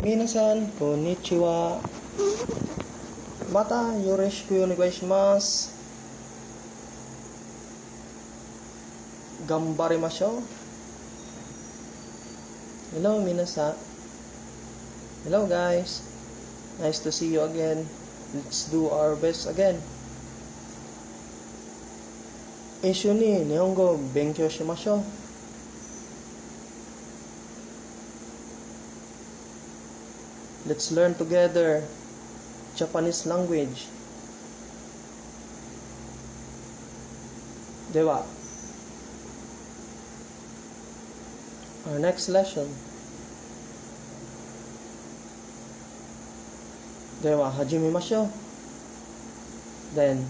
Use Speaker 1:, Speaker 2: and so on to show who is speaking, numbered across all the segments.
Speaker 1: Minasan, konnichiwa. Mata yoroshiku onegaishimasu. Gambarimashou. Hello, minasan. Hello, guys. Nice to see you again. Let's do our best again. 一緒に日本語を勉強しましょう。Let's learn together Japanese language. では、our next lesson. では始めましょう。Then,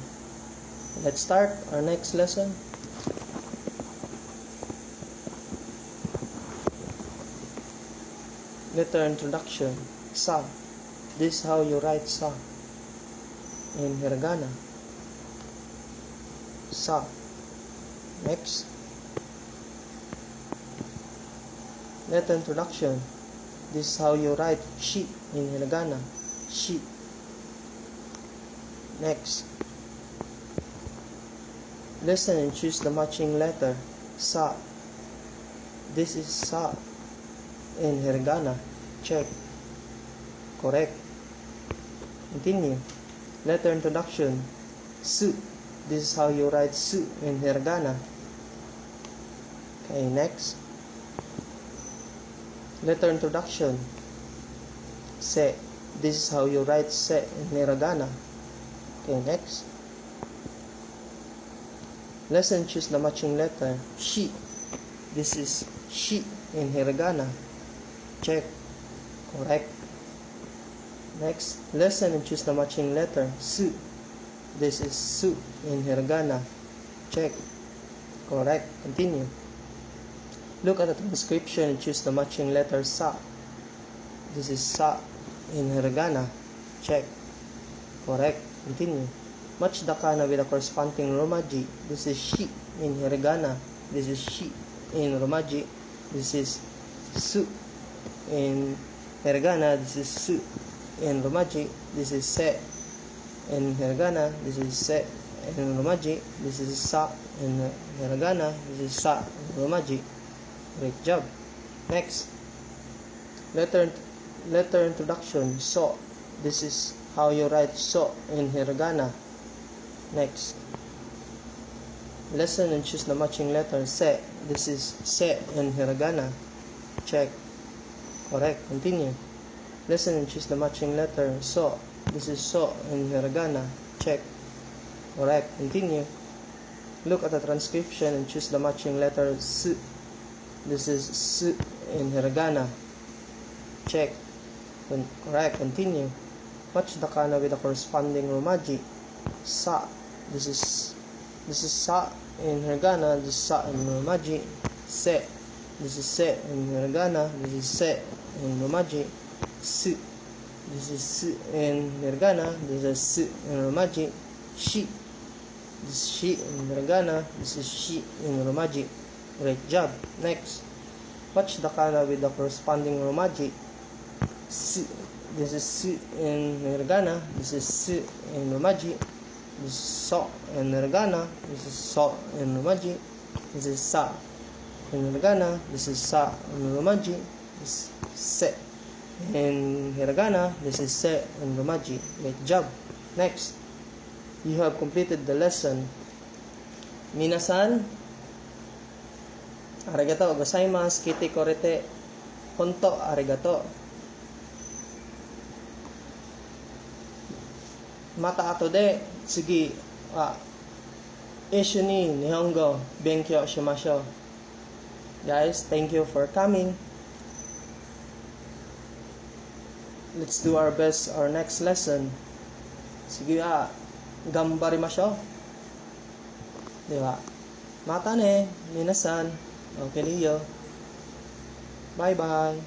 Speaker 1: let's start our next lesson. Letter introduction. Sa. This is how you write sa in hiragana. Sa. Next. Letter introduction. This is how you write shi in hiragana. Shi. Next. Listen and choose the matching letter. Sa. This is sa in hiragana. Check. Correct. Continue. Letter introduction. Su. This is how you write su in hiragana. Okay, next. Letter introduction. Se. This is how you write se in hiragana. Okay, next. Lesson, choose the matching letter. Shi. This is shi in hiragana. Check. Correct. Next. Lesson and choose the matching letter. Su. This is su in hiragana. Check. Correct. Continue. Look at the transcription and choose the matching letter sa. This is sa in hiragana. Check. Correct. Continue. Match the kana with the corresponding romaji. This is shi in hiragana. This is shi in romaji. This is su in hiragana. This is su in romaji. This is se in hiragana. This is se in romaji. This is sa in hiragana. This is sa in romaji. Great job. Next. Letter introduction. So. This is how you write so in hiragana. Next. Lesson and choose the matching letter. Se. This is se in hiragana. Check. Correct. Continue. Listen and choose the matching letter. So. This is so in hiragana. Check. Correct. Continue. Look at the transcription and choose the matching letter. Su. This is su in hiragana. Check. Correct. Continue. Match the kana with the corresponding romaji. Sa. This is sa in hiragana. This is sa in romaji. Se. This is se in hiragana. This is se in romaji. Su. This is su in hiragana. This is su in romaji. Shi. This is shi in hiragana. This is shi in romaji. Great job. Next. Match the kana with the corresponding romaji. Su. This is su in hiragana. This is su in romaji. This is so in hiragana. This is so in romaji. This is sa in hiragana. This is sa in romaji. This is se in hiragana. This is se in romaji. Great job. Next. You have completed the lesson. Minasan, arigato gozaimasu. Kite korete. Honto arigato. Mata ato de tsugi wa ishu ni nihongo benkyou shimashou. Guys, thank you for coming. Let's do our best our next lesson. Sige wa, gambarimashou. Dewa, mata ne, minasan. Okay, bye bye.